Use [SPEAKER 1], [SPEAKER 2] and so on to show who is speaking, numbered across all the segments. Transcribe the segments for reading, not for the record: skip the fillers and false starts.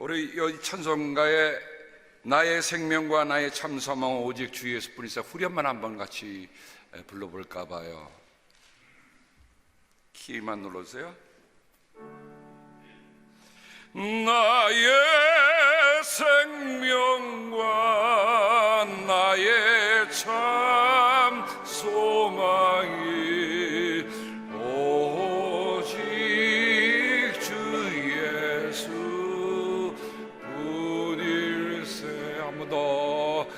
[SPEAKER 1] 우리 이 찬송가에 나의 생명과 나의 참 소망은 오직 주 예수뿐이사 후렴만 한번 같이 불러볼까 봐요. 키만 눌러주세요. 나의 생명과 나의 참 소망이 오직 주 예수 뿐일세. 한 번 더.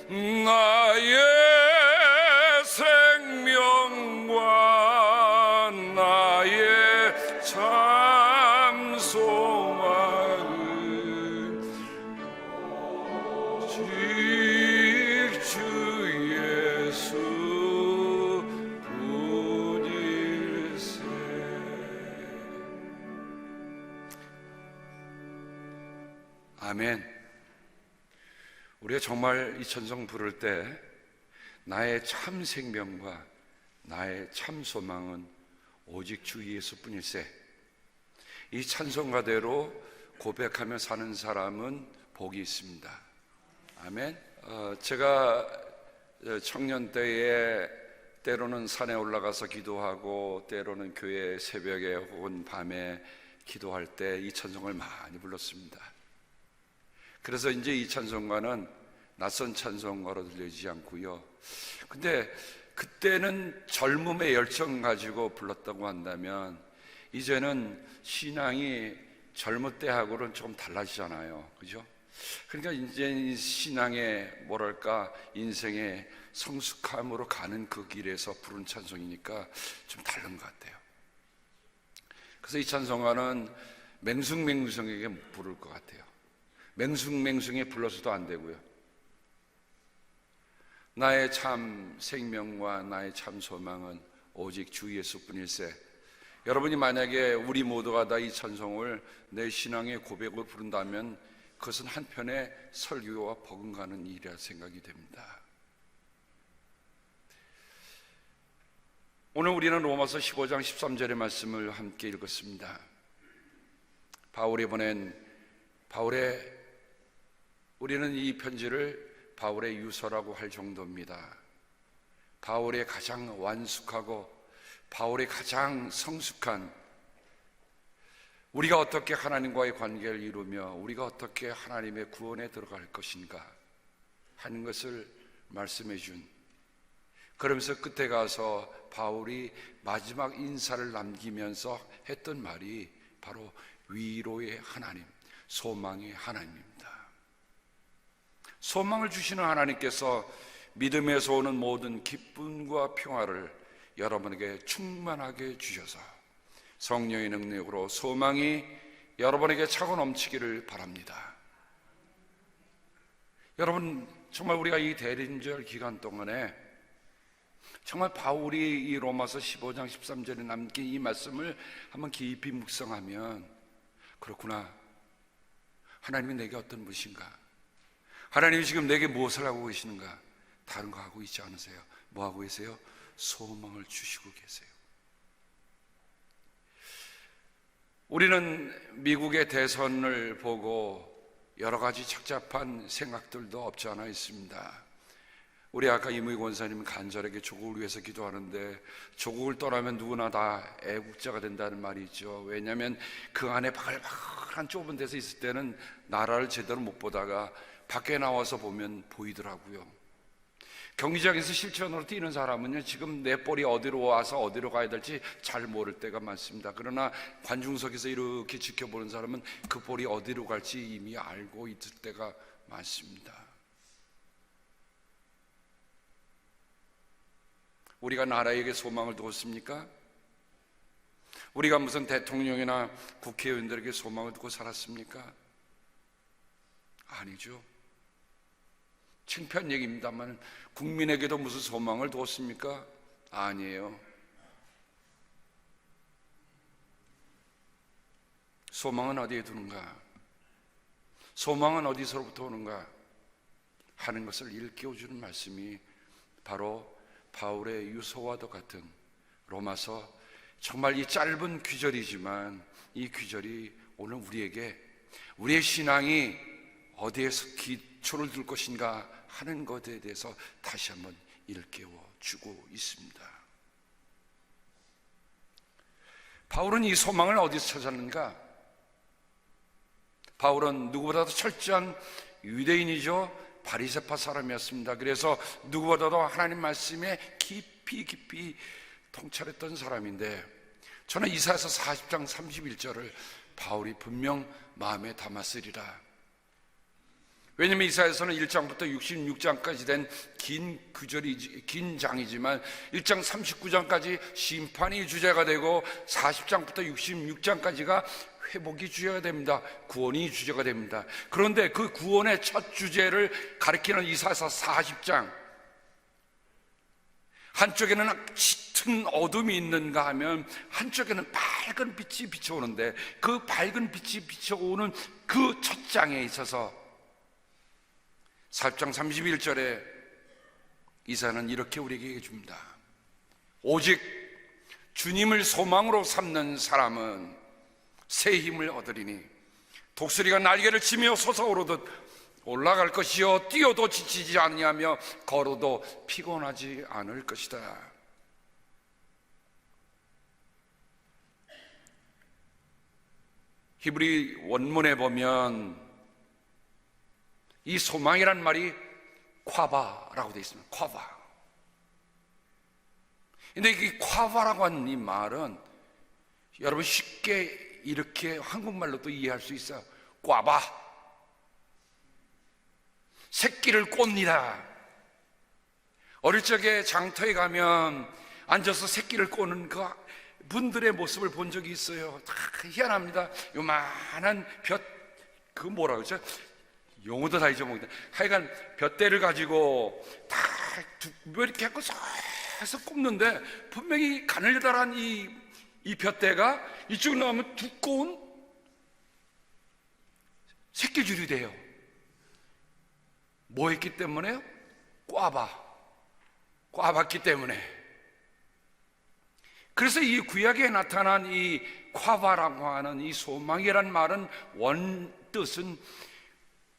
[SPEAKER 1] 나의 생명과 나의 참 소망은 오직 주 예수 뿐일세. 아멘. 우리가 정말 이 찬송 부를 때 나의 참 생명과 나의 참 소망은 오직 주 예수뿐일세, 이 찬송가대로 고백하며 사는 사람은 복이 있습니다. 아멘. 제가 청년 때에 때로는 산에 올라가서 기도하고 때로는 교회 새벽에 혹은 밤에 기도할 때 이 찬송을 많이 불렀습니다. 그래서 이제 이 찬송가는 낯선 찬송가로 들리지 않고요. 근데 그때는 젊음의 열정 가지고 불렀다고 한다면 이제는 신앙이 젊을 때하고는 좀 달라지잖아요. 그죠? 그러니까 이제 신앙의 뭐랄까 인생의 성숙함으로 가는 그 길에서 부른 찬송이니까 좀 다른 것 같아요. 그래서 이 찬송가는 맹숭맹숭하게 부를 것 같아요. 맹숭맹숭해 불러서도 안 되고요. 나의 참 생명과 나의 참 소망은 오직 주 예수뿐일세. 여러분이 만약에 우리 모두가 다 이 찬송을 내 신앙의 고백으로 부른다면 그것은 한편의 설교와 버금가는 일이라 생각이 됩니다. 오늘 우리는 로마서 15장 13절의 말씀을 함께 읽었습니다. 바울이 보낸 우리는 이 편지를 바울의 유서라고 할 정도입니다. 바울의 가장 완숙하고 바울의 가장 성숙한, 우리가 어떻게 하나님과의 관계를 이루며 우리가 어떻게 하나님의 구원에 들어갈 것인가 하는 것을 말씀해 준, 그러면서 끝에 가서 바울이 마지막 인사를 남기면서 했던 말이 바로 위로의 하나님, 소망의 하나님입니다. 소망을 주시는 하나님께서 믿음에서 오는 모든 기쁨과 평화를 여러분에게 충만하게 주셔서 성령의 능력으로 소망이 여러분에게 차고 넘치기를 바랍니다. 여러분, 정말 우리가 이 대림절 기간 동안에 정말 바울이 이 로마서 15장 13절에 남긴 이 말씀을 한번 깊이 묵상하면, 그렇구나, 하나님이 내게 어떤 분이신가, 하나님이 지금 내게 무엇을 하고 계시는가, 다른 거 하고 있지 않으세요? 뭐 하고 계세요? 소망을 주시고 계세요. 우리는 미국의 대선을 보고 여러 가지 착잡한 생각들도 없지 않아 있습니다. 우리 아까 이무희 권사님은 간절하게 조국을 위해서 기도하는데, 조국을 떠나면 누구나 다 애국자가 된다는 말이 있죠. 왜냐하면 그 안에 바글바글한 좁은 데서 있을 때는 나라를 제대로 못 보다가 밖에 나와서 보면 보이더라고요. 경기장에서 실천으로 뛰는 사람은요, 지금 내 볼이 어디로 와서 어디로 가야 될지 잘 모를 때가 많습니다. 그러나 관중석에서 이렇게 지켜보는 사람은 그 볼이 어디로 갈지 이미 알고 있을 때가 많습니다. 우리가 나라에게 소망을 두었습니까? 우리가 무슨 대통령이나 국회의원들에게 소망을 두고 살았습니까? 아니죠. 창피한 얘기입니다만 국민에게도 무슨 소망을 두었습니까? 아니에요. 소망은 어디에 두는가? 소망은 어디서부터 오는가 하는 것을 일깨워주는 말씀이 바로 바울의 유서와도 같은 로마서, 정말 이 짧은 귀절이지만 이 귀절이 오늘 우리에게 우리의 신앙이 어디에서 기초를 둘 것인가 하는 것에 대해서 다시 한번 일깨워주고 있습니다. 바울은 이 소망을 어디서 찾았는가? 바울은 누구보다도 철저한 유대인이죠. 바리새파 사람이었습니다. 그래서 누구보다도 하나님 말씀에 깊이 통찰했던 사람인데, 저는 이사야서 40장 31절을 바울이 분명 마음에 담았으리라. 왜냐하면 이사야서는 1장부터 66장까지 된 긴 장이지만 1장 39장까지 심판이 주제가 되고 40장부터 66장까지가 회복이 주제가 됩니다. 구원이 주제가 됩니다. 그런데 그 구원의 첫 주제를 가리키는 이사야서 40장, 한쪽에는 짙은 어둠이 있는가 하면 한쪽에는 밝은 빛이 비춰오는데, 그 밝은 빛이 비춰오는 그 첫 장에 있어서 40장 31절에 이사야는 이렇게 우리에게 얘기해 줍니다. 오직 주님을 소망으로 삼는 사람은 새 힘을 얻으리니 독수리가 날개를 치며 솟아오르듯 올라갈 것이요 뛰어도 지치지 않으며 걸어도 피곤하지 않을 것이다. 히브리 원문에 보면 이 소망이란 말이 콰바라고 되어 있습니다. 콰바. 근데 이 콰바라고 하는 이 말은 여러분 쉽게 이렇게 한국말로도 이해할 수 있어요. 꽈바. 새끼를 꼽니다. 어릴 적에 장터에 가면 앉아서 새끼를 꼬는 그 분들의 모습을 본 적이 있어요. 다 희한합니다. 요만한 그 뭐라 그러죠? 용어도 다 잊어먹는다. 하여간 볏대를 가지고 다 이렇게 하고 서서 꼽는데, 분명히 가늘다란 이 볏대가 이쪽으로 나오면 두꺼운 새끼줄이 돼요. 뭐 했기 때문에요? 꽈봤기 때문에. 그래서 이 구약에 나타난 이 콰바라고 하는 이 소망이란 말은 원뜻은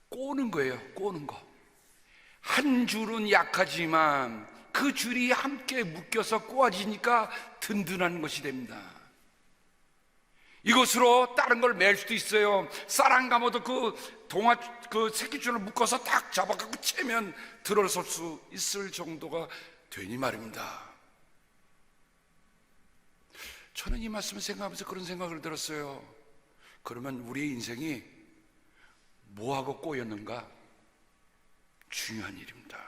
[SPEAKER 1] 꼬는 거예요. 꼬는 거. 한 줄은 약하지만 그 줄이 함께 묶여서 꼬아지니까 든든한 것이 됩니다. 이것으로 다른 걸 맬 수도 있어요. 쌀 안 감아도 그 새끼줄을 묶어서 딱 잡아갖고 채면 들어설 수 있을 정도가 되니 말입니다. 저는 이 말씀을 생각하면서 그런 생각을 들었어요. 그러면 우리의 인생이 뭐하고 꼬였는가? 중요한 일입니다.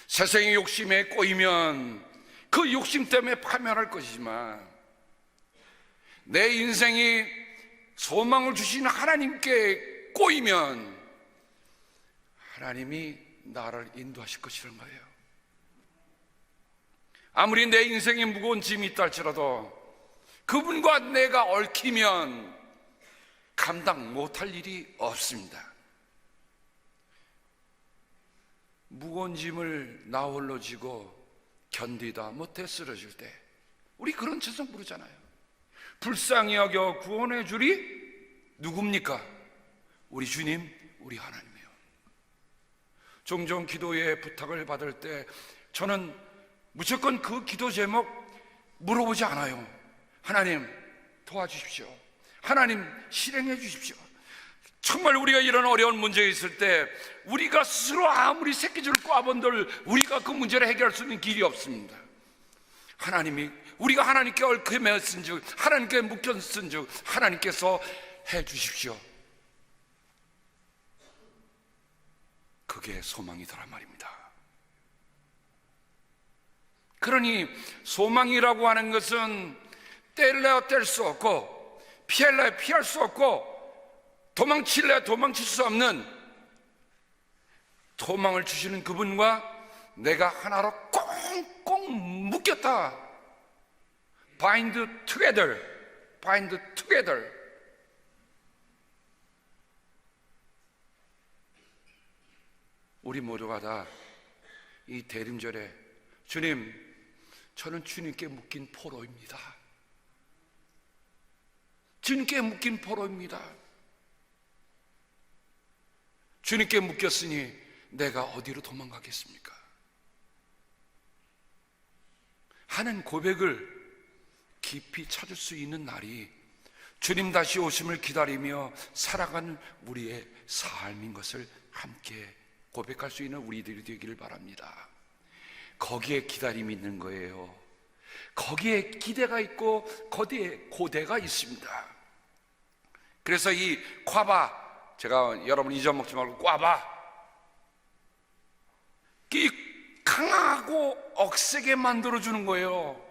[SPEAKER 1] 세상의 욕심에 꼬이면 그 욕심 때문에 파멸할 것이지만, 내 인생이 소망을 주신 하나님께 꼬이면 하나님이 나를 인도하실 것이라는 거예요. 아무리 내 인생에 무거운 짐이 있다 할지라도 그분과 내가 얽히면 감당 못할 일이 없습니다. 무거운 짐을 나 홀로 지고 견디다 못해 쓰러질 때 우리 그런 찬송 부르잖아요. 불쌍히 여겨 구원해 주리 누굽니까? 우리 주님, 우리 하나님이에요. 종종 기도의 부탁을 받을 때 저는 무조건 그 기도 제목 물어보지 않아요. 하나님 도와주십시오. 하나님 실행해 주십시오. 정말 우리가 이런 어려운 문제에 있을 때 우리가 스스로 아무리 새끼줄을 꽈본들 우리가 그 문제를 해결할 수 있는 길이 없습니다. 하나님이, 우리가 하나님께 얽혀 매었은즉, 하나님께 묶였은즉 하나님께서 해 주십시오. 그게 소망이더라 말입니다. 그러니 소망이라고 하는 것은 뗄래야 뗄 수 없고 피할래야 피할 수 없고 도망칠래야 도망칠 수 없는, 소망을 주시는 그분과 내가 하나로 꽁꽁 묶였다. bind together, bind together. 우리 모두가 다 이 대림절에 주님, 저는 주님께 묶인 포로입니다. 주님께 묶인 포로입니다. 주님께 묶였으니 내가 어디로 도망가겠습니까? 하는 고백을 깊이 찾을 수 있는 날이 주님 다시 오심을 기다리며 살아가는 우리의 삶인 것을 함께 고백할 수 있는 우리들이 되기를 바랍니다. 거기에 기다림이 있는 거예요. 거기에 기대가 있고 거기에 고대가 있습니다. 그래서 이 콰바, 제가 여러분 잊어먹지 말고 꽈바, 이 강하고 억세게 만들어주는 거예요.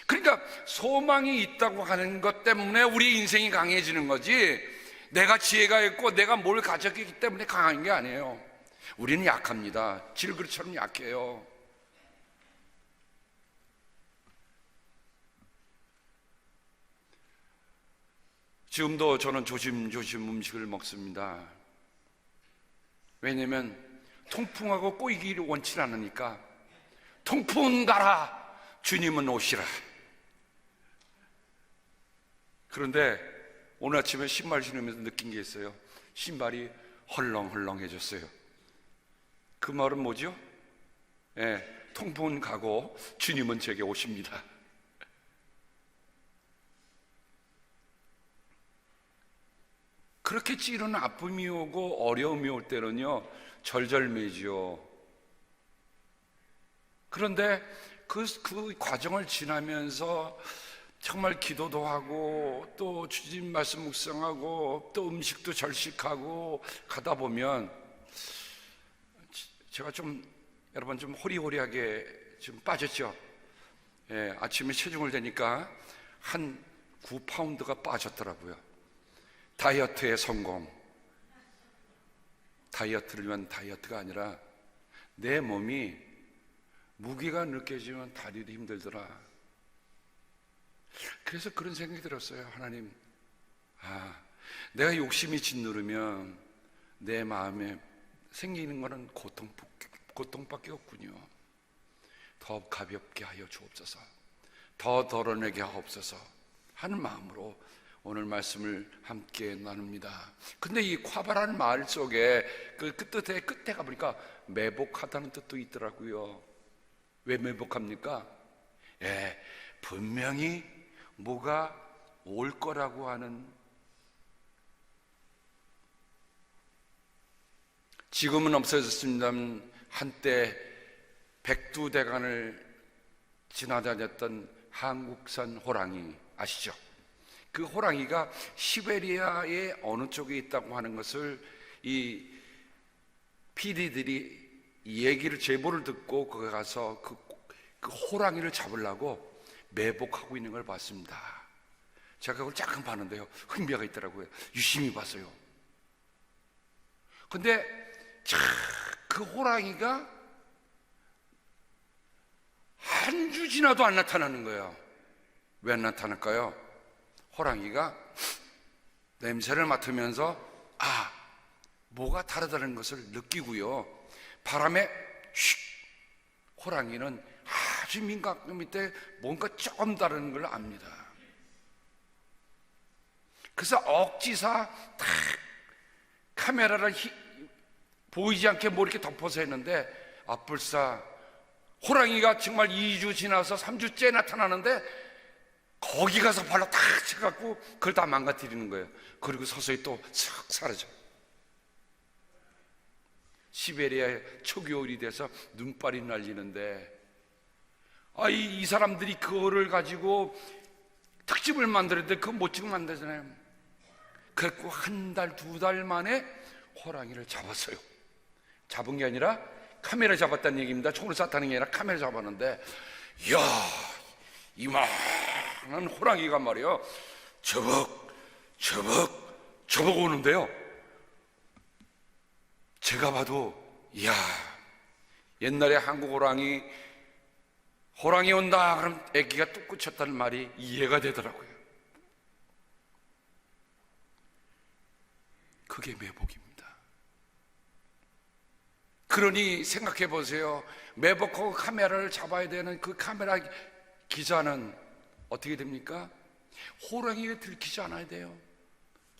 [SPEAKER 1] 그러니까 소망이 있다고 하는 것 때문에 우리 인생이 강해지는 거지, 내가 지혜가 있고 내가 뭘 가졌기 때문에 강한 게 아니에요. 우리는 약합니다. 질그릇처럼 약해요. 지금도 저는 조심조심 음식을 먹습니다. 왜냐면 통풍하고 꼬이기를 원치 않으니까. 통풍은 가라, 주님은 오시라. 그런데 오늘 아침에 신발 신으면서 느낀 게 있어요. 신발이 헐렁헐렁해졌어요. 그 말은 뭐죠? 통풍은 가고 주님은 제게 오십니다. 그렇게 찌르는 아픔이 오고 어려움이 올 때는요, 절절매지요. 그런데 그 과정을 지나면서 정말 기도도 하고 또 주님 말씀 묵상하고 또 음식도 절식하고 가다 보면 제가 좀, 여러분 좀 호리호리하게 좀 빠졌죠. 아침에 체중을 재니까 한 9파운드가 빠졌더라고요. 다이어트의 성공. 다이어트를 위한 다이어트가 아니라 내 몸이 무게가 느껴지면 다리도 힘들더라. 그래서 그런 생각이 들었어요. 하나님, 내가 욕심이 짓누르면 내 마음에 생기는 것은 고통밖에 없군요. 더 가볍게 하여 주옵소서, 더 덜어내게 하옵소서 하는 마음으로 오늘 말씀을 함께 나눕니다. 근데 이 콰바라는 말 속에 그 끝에 가보니까 매복하다는 뜻도 있더라고요. 왜 매복합니까? 분명히 뭐가 올 거라고 하는, 지금은 없어졌습니다만 한때 백두대간을 지나다녔던 한국산 호랑이 아시죠? 그 호랑이가 시베리아의 어느 쪽에 있다고 하는 것을 이 PD들이 얘기를, 제보를 듣고 거기 가서 그 호랑이를 잡으려고 매복하고 있는 걸 봤습니다. 제가 그걸 잠깐 봤는데요, 흥미가 있더라고요. 유심히 봤어요. 근데 그 호랑이가 한 주 지나도 안 나타나는 거예요. 왜 안 나타날까요? 호랑이가 냄새를 맡으면서 뭐가 다르다는 것을 느끼고요, 바람에 호랑이는 아주 민감한 밑에 뭔가 조금 다른 걸 압니다. 그래서 억지사 딱 카메라를 보이지 않게 뭐 이렇게 덮어서 했는데, 앞불사 호랑이가 정말 2주 지나서 3주째 나타나는데 거기 가서 발로 탁 쳐갖고 그걸 다 망가뜨리는 거예요. 그리고 서서히 또 싹 사라져. 시베리아의 초겨울이 돼서 눈발이 날리는데, 이 사람들이 그거를 가지고 특집을 만들었는데 그거 못 찍으면 안 되잖아요. 그래서 한 달, 2달 만에 호랑이를 잡았어요. 잡은 게 아니라 카메라 잡았다는 얘기입니다. 총으로 쐈다는 게 아니라 카메라 잡았는데, 이야, 이만한 호랑이가 말이요, 저벅 오는데요, 제가 봐도 이야, 옛날에 한국 호랑이 온다 그럼 애기가 뚝 꽂혔다는 말이 이해가 되더라고요. 그게 매복입니다. 그러니 생각해 보세요. 매복하고 카메라를 잡아야 되는 그 카메라 기자는 어떻게 됩니까? 호랑이가 들키지 않아야 돼요.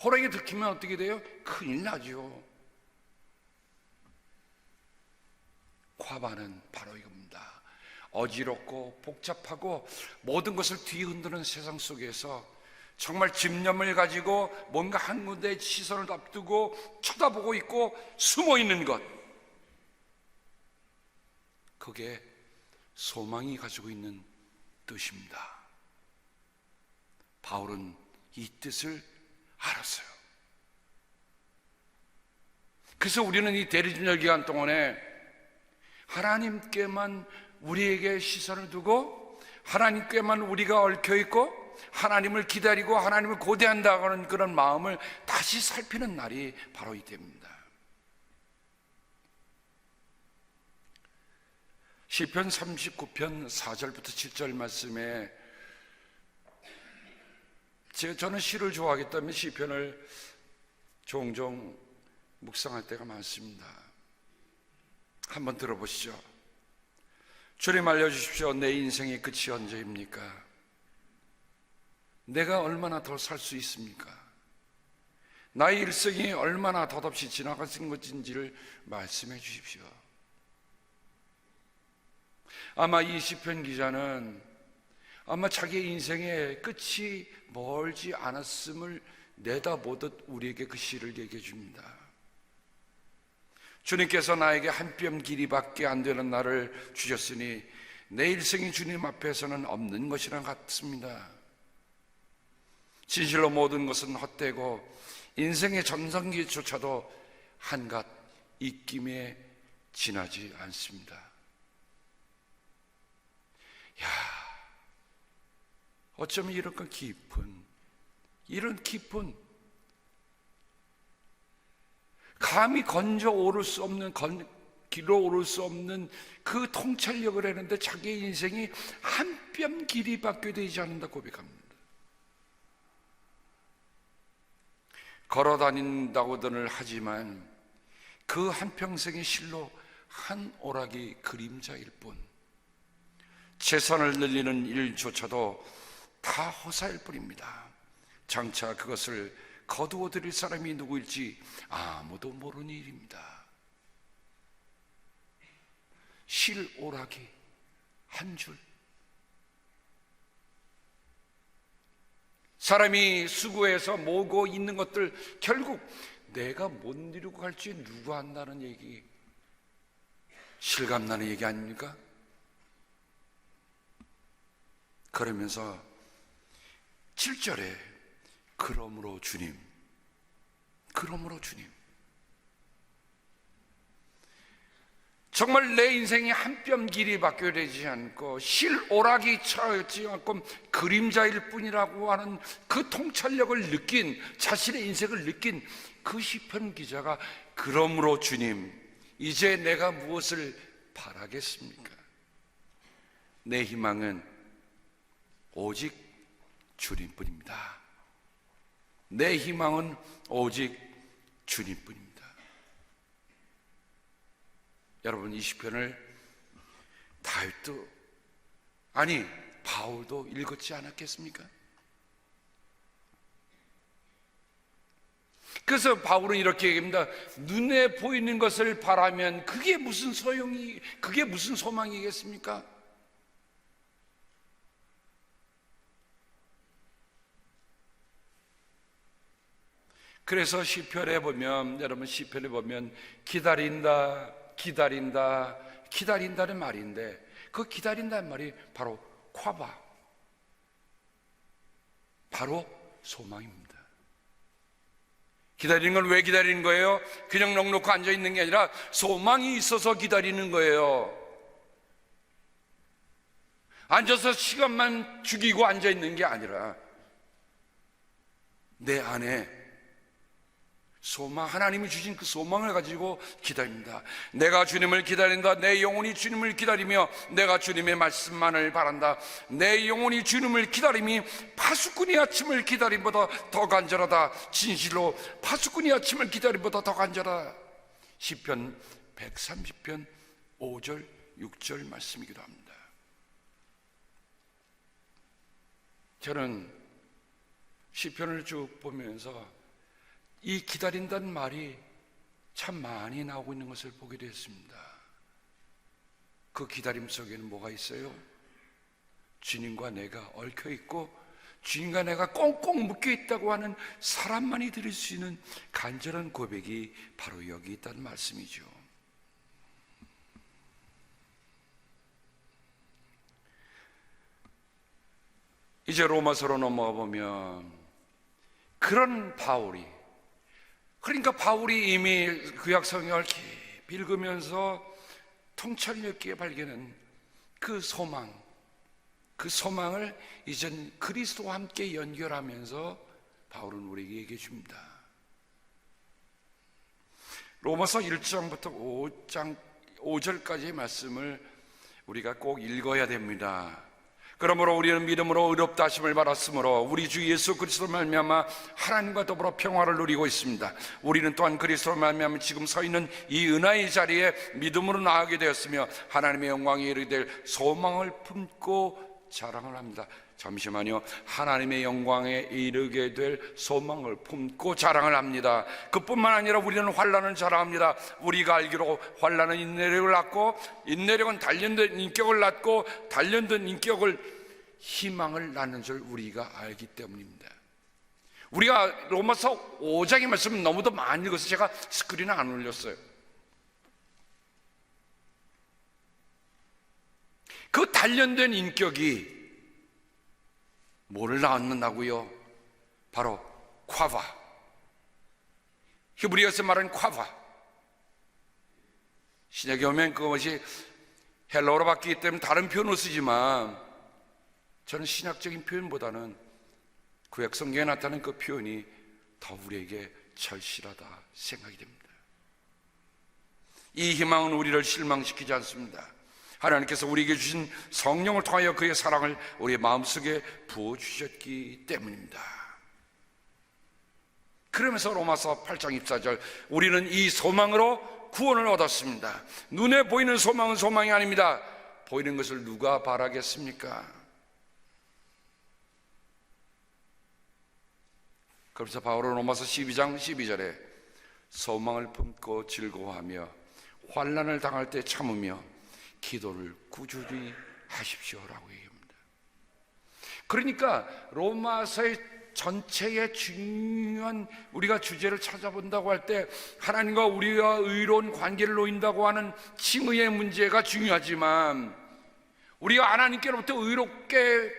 [SPEAKER 1] 호랑이가 들키면 어떻게 돼요? 큰일 나죠. 과반은 바로 이겁니다. 어지럽고 복잡하고 모든 것을 뒤흔드는 세상 속에서 정말 집념을 가지고 뭔가 한 군데 시선을 앞두고 쳐다보고 있고 숨어 있는 것, 그게 소망이 가지고 있는 뜻입니다. 바울은 이 뜻을 알았어요. 그래서 우리는 이 대리준열 기간 동안에 하나님께만 우리에게 시선을 두고 하나님께만 우리가 얽혀있고 하나님을 기다리고 하나님을 고대한다는 그런 마음을 다시 살피는 날이 바로 이때입니다. 시편 39편 4절부터 7절 말씀에, 저는 시를 좋아하기 때문에 시편을 종종 묵상할 때가 많습니다. 한번 들어보시죠. 주님 알려주십시오. 내 인생의 끝이 언제입니까? 내가 얼마나 더 살 수 있습니까? 나의 일생이 얼마나 덧없이 지나가신 것인지를 말씀해 주십시오. 아마 이 시편 기자는 아마 자기의 인생의 끝이 멀지 않았음을 내다보듯 우리에게 그 시를 얘기해 줍니다. 주님께서 나에게 한 뼘 길이밖에 안 되는 날을 주셨으니 내 일생이 주님 앞에서는 없는 것이랑 같습니다. 진실로 모든 것은 헛되고 인생의 전성기조차도 한갓 입김에 지나지 않습니다. 야, 어쩌면 이런 깊은 감히 건져 오를 수 없는, 길어 오를 수 없는 그 통찰력을 했는데 자기의 인생이 한 뼘 길이밖에 되지 않는다 고백합니다. 걸어 다닌다고들 하지만 그 한평생의 실로 한 오락이 그림자일 뿐, 재산을 늘리는 일조차도 다 허사일 뿐입니다. 장차 그것을 거두어 드릴 사람이 누구일지 아무도 모르는 일입니다. 실오락이 한 줄. 사람이 수고해서 모으고 있는 것들 결국 내가 못 이루고 갈지 누가 안다는 얘기, 실감나는 얘기 아닙니까? 그러면서 7절에 그러므로 주님, 정말 내 인생이 한 뼘 길이밖에 되지 않고 실오락이 차지 않고 그림자일 뿐이라고 하는 그 통찰력을 느낀, 자신의 인생을 느낀 그 시편 기자가 그러므로 주님, 이제 내가 무엇을 바라겠습니까? 내 희망은 오직 주님뿐입니다. 내 희망은 오직 주님뿐입니다. 여러분, 이 시편을 다윗도, 아니 바울도 읽었지 않았겠습니까? 그래서 바울은 이렇게 얘기합니다. 눈에 보이는 것을 바라면 그게 무슨 소망이겠습니까? 그래서 시편에 보면, 여러분 시편에 보면 기다린다는 말인데, 그 기다린다는 말이 바로 콰바, 바로 소망입니다. 기다리는 건 왜 기다리는 거예요? 그냥 넉넉히 앉아있는 게 아니라 소망이 있어서 기다리는 거예요. 앉아서 시간만 죽이고 앉아있는 게 아니라 내 안에 소망, 하나님이 주신 그 소망을 가지고 기다립니다. 내가 주님을 기다린다. 내 영혼이 주님을 기다리며 내가 주님의 말씀만을 바란다. 내 영혼이 주님을 기다림이 파수꾼이 아침을 기다림보다 더 간절하다. 진실로 파수꾼이 아침을 기다림보다 더 간절하다. 시편 130편 5절 6절 말씀이기도 합니다. 저는 시편을 쭉 보면서 이 기다린다는 말이 참 많이 나오고 있는 것을 보게 되었습니다. 그 기다림 속에는 뭐가 있어요? 주님과 내가 얽혀 있고 주님과 내가 꽁꽁 묶여 있다고 하는 사람만이 들을 수 있는 간절한 고백이 바로 여기 있다는 말씀이죠. 이제 로마서로 넘어가 보면 그런 바울이, 그러니까 바울이 이미 구약 성경을 깊이 읽으면서 통찰력 있게 발견한 그 소망, 그 소망을 이젠 그리스도와 함께 연결하면서 바울은 우리에게 얘기해 줍니다. 로마서 1장부터 5장 5절까지의 말씀을 우리가 꼭 읽어야 됩니다. 그러므로 우리는 믿음으로 의롭다 하심을 받았으므로 우리 주 예수 그리스도로 말미암아 하나님과 더불어 평화를 누리고 있습니다. 우리는 또한 그리스도로 말미암아 지금 서 있는 이 은하의 자리에 믿음으로 나아가게 되었으며 하나님의 영광에 이르게 될 소망을 품고 자랑을 합니다. 잠시만요. 하나님의 영광에 이르게 될 소망을 품고 자랑을 합니다. 그뿐만 아니라 우리는 환난을 자랑합니다. 우리가 알기로 환난은 인내력을 낳고 인내력은 단련된 인격을 낳고 단련된 인격을 희망을 낳는 줄 우리가 알기 때문입니다. 우리가 로마서 5장의 말씀을 너무도 많이 읽어서 제가 스크린에 안 올렸어요. 그 단련된 인격이 뭐를 낳는다고요? 바로 콰바, 히브리어에서 말하는 콰바. 신약에 오면 그것이 헬라어로 바뀌기 때문에 다른 표현을 쓰지만 저는 신학적인 표현보다는 구약 성경에 나타나는 그 표현이 더 우리에게 절실하다 생각이 됩니다. 이 희망은 우리를 실망시키지 않습니다. 하나님께서 우리에게 주신 성령을 통하여 그의 사랑을 우리의 마음속에 부어주셨기 때문입니다. 그러면서 로마서 8장 24절, 우리는 이 소망으로 구원을 얻었습니다. 눈에 보이는 소망은 소망이 아닙니다. 보이는 것을 누가 바라겠습니까? 그래서 바울은 로마서 12장 12절에 소망을 품고 즐거워하며 환난을 당할 때 참으며 기도를 꾸준히 하십시오라고 얘기합니다. 그러니까 로마서의 전체의 중요한 우리가 주제를 찾아본다고 할 때 하나님과 우리와 의로운 관계를 놓인다고 하는 칭의의 문제가 중요하지만 우리가 하나님께로부터 의롭게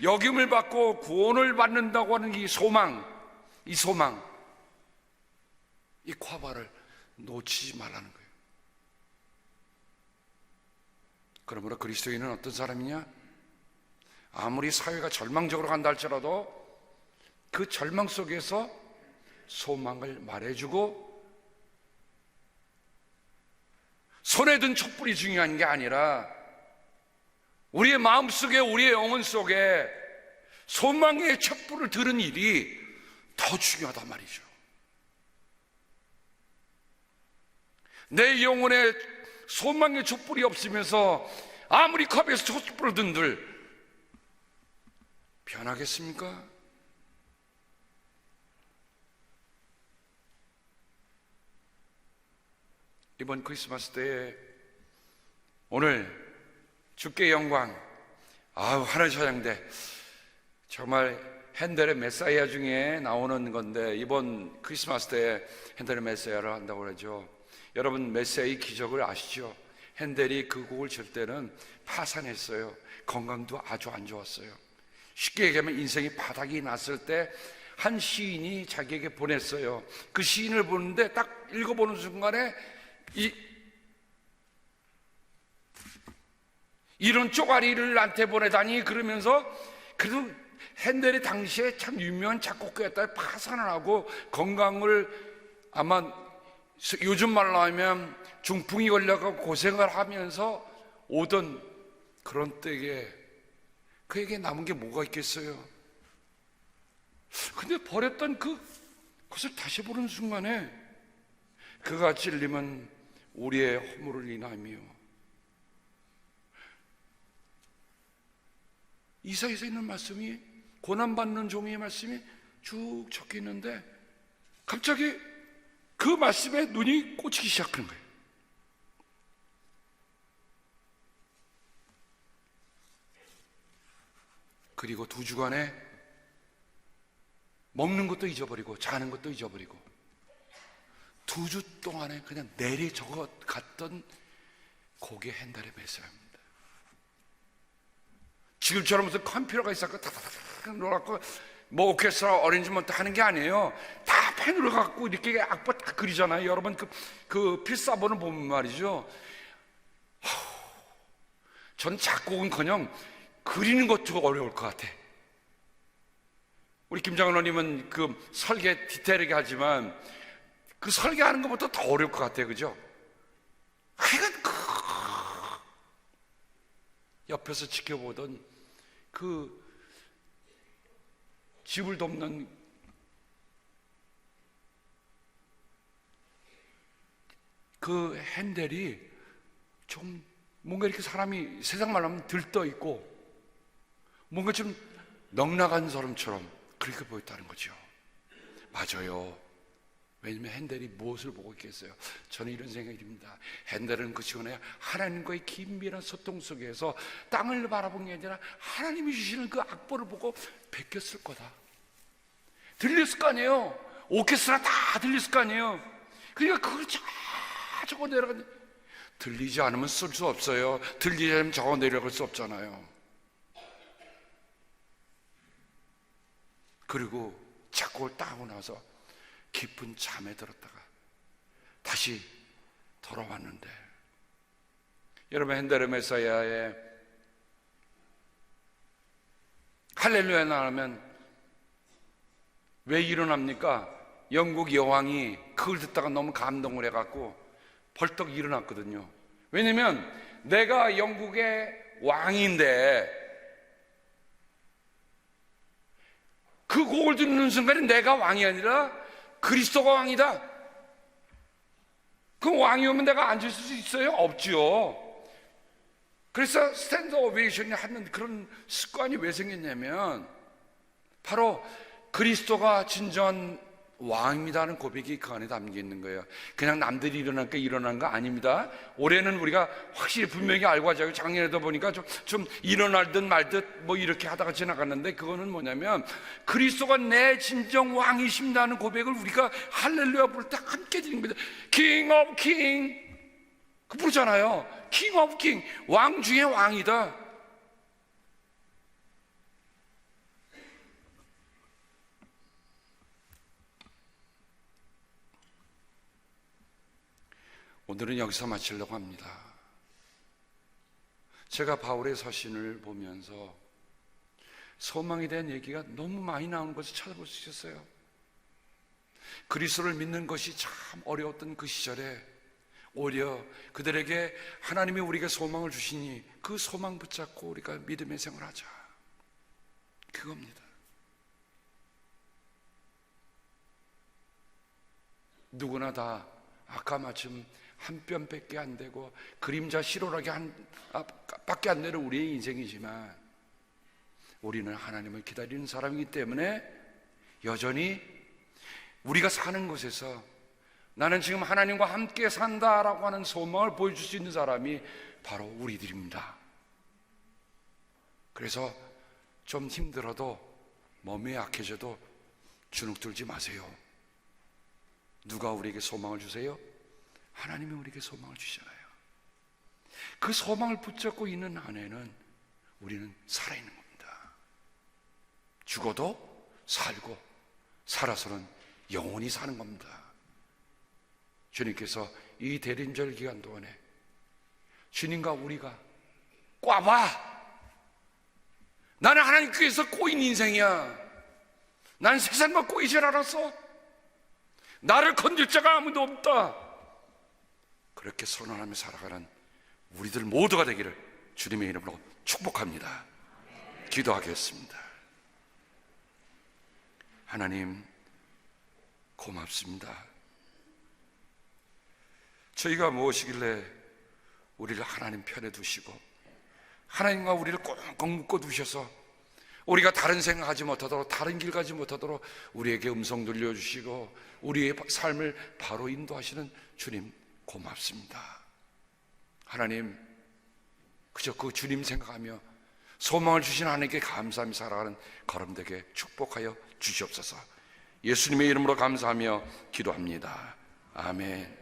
[SPEAKER 1] 여김을 받고 구원을 받는다고 하는 이 소망, 이 콰바를 놓치지 말라는 거예요. 그러므로 그리스도인은 어떤 사람이냐? 아무리 사회가 절망적으로 간다 할지라도 그 절망 속에서 소망을 말해주고 손에 든 촛불이 중요한 게 아니라 우리의 마음속에 우리의 영혼 속에 소망의 촛불을 들은 일이 더 중요하단 말이죠. 내 영혼에 소망의 촛불이 없으면서 아무리 컵에서 촛불을 든들 변하겠습니까? 이번 크리스마스 때에 오늘 주께 영광, 하늘 찬양대, 정말 핸델의 메사이아 중에 나오는 건데 이번 크리스마스 때에 핸델의 메사이아를 한다고 그러죠. 여러분 메시아의 기적을 아시죠? 핸델이 그 곡을 칠 때는 파산했어요. 건강도 아주 안 좋았어요. 쉽게 얘기하면 인생이 바닥이 났을 때 한 시인이 자기에게 보냈어요. 그 시인을 보는데 딱 읽어보는 순간에 이런 쪼가리를 나한테 보내다니 그러면서 그래도 핸델이 당시에 참 유명한 작곡가였다 파산을 하고 건강을 아마 요즘 말로 하면 중풍이 걸려서 고생을 하면서 오던 그런 때에 그에게 남은 게 뭐가 있겠어요? 근데 버렸던 그것을 다시 보는 순간에 그가 찔림은 우리의 허물을 인하며 이사야서 있는 말씀이 고난받는 종의 말씀이 쭉 적혀 있는데 갑자기 그 말씀에 눈이 꽂히기 시작하는 거예요. 그리고 2주간에 먹는 것도 잊어버리고 자는 것도 잊어버리고 2주 동안에 그냥 내리 적어 갔던 곡의 핸델의 메시아입니다. 지금처럼 무슨 컴퓨터가 있었고 다다다닥 놀았고 뭐 오케스트라 어레인지먼트 하는 게 아니에요. 다 펜으로 갖고 이렇게 악보 딱 그리잖아요. 여러분 그 필사본을 보면 말이죠. 전 작곡은커녕 그리는 것도 어려울 것 같아. 우리 김장로님은 그 설계 디테일하게 하지만 그 설계하는 것보다 더 어려울 것 같아요. 그죠? 하여간 옆에서 지켜보던 그 집을 돕는 그 핸델이 좀 뭔가 이렇게 사람이 세상 말로 하면 들떠 있고 뭔가 좀 넉나간 사람처럼 그렇게 보였다는 거죠. 맞아요. 왜냐면 핸델이 무엇을 보고 있겠어요? 저는 이런 생각이 듭니다. 핸델은 그 시간에 하나님과의 긴밀한 소통 속에서 땅을 바라본 게 아니라 하나님이 주시는 그 악보를 보고 베꼈을 거다. 들렸을 거 아니에요. 오케스트라 다 들렸을 거 아니에요. 그러니까 그걸 적어 내려가. 들리지 않으면 쓸 수 없어요. 들리지 않으면 적어 내려갈 수 없잖아요. 그리고 작곡을 따고 나서 깊은 잠에 들었다가 다시 돌아왔는데, 여러분 핸델의 메사야의 할렐루야 나오면 왜 일어납니까? 영국 여왕이 그걸 듣다가 너무 감동을 해갖고 벌떡 일어났거든요. 왜냐면 내가 영국의 왕인데 그 곡을 듣는 순간에 내가 왕이 아니라 그리스도가 왕이다. 그럼 왕이 오면 내가 앉을 수 있어요? 없지요. 그래서 스탠드 오베이션이 하는 그런 습관이 왜 생겼냐면 바로 그리스도가 진정한 왕입니다는 고백이 그 안에 담겨 있는 거예요. 그냥 남들이 일어나니까 일어난 거 아닙니다. 올해는 우리가 확실히 분명히 알고 하자고, 작년에도 보니까 좀 일어날 듯 말 듯 뭐 이렇게 하다가 지나갔는데, 그거는 뭐냐면 그리스도가 내 진정 왕이십니다는 고백을 우리가 할렐루야 부를 때 함께 드린 겁니다. King of King 그 부르잖아요. King of King, 왕 중에 왕이다. 오늘은 여기서 마치려고 합니다. 제가 바울의 서신을 보면서 소망에 대한 얘기가 너무 많이 나오는 것을 찾아볼 수 있었어요. 그리스도를 믿는 것이 참 어려웠던 그 시절에 오히려 그들에게 하나님이 우리에게 소망을 주시니 그 소망 붙잡고 우리가 믿음의 생활하자, 그겁니다. 누구나 다 아까 마침 한 뼘밖에 안 되고 그림자 시로라기 밖에 안 되는 우리의 인생이지만 우리는 하나님을 기다리는 사람이기 때문에 여전히 우리가 사는 곳에서 나는 지금 하나님과 함께 산다라고 하는 소망을 보여줄 수 있는 사람이 바로 우리들입니다. 그래서 좀 힘들어도 몸이 약해져도 주눅들지 마세요. 누가 우리에게 소망을 주세요? 하나님이 우리에게 소망을 주시잖아요. 그 소망을 붙잡고 있는 한에는 우리는 살아있는 겁니다. 죽어도 살고 살아서는 영원히 사는 겁니다. 주님께서 이 대림절 기간 동안에 주님과 우리가 꽈봐, 나는 하나님께서 꼬인 인생이야, 난 세상과 꼬이질 않았어, 나를 건질 자가 아무도 없다, 그렇게 선언하며 살아가는 우리들 모두가 되기를 주님의 이름으로 축복합니다. 기도하겠습니다. 하나님 고맙습니다. 저희가 무엇이길래 우리를 하나님 편에 두시고 하나님과 우리를 꽁꽁 묶어 두셔서 우리가 다른 생각하지 못하도록, 다른 길 가지 못하도록 우리에게 음성 들려주시고 우리의 삶을 바로 인도하시는 주님 고맙습니다. 하나님, 그저 그 주님 생각하며 소망을 주신 하나님께 감사하며 살아가는 걸음 되게 축복하여 주시옵소서. 예수님의 이름으로 감사하며 기도합니다. 아멘.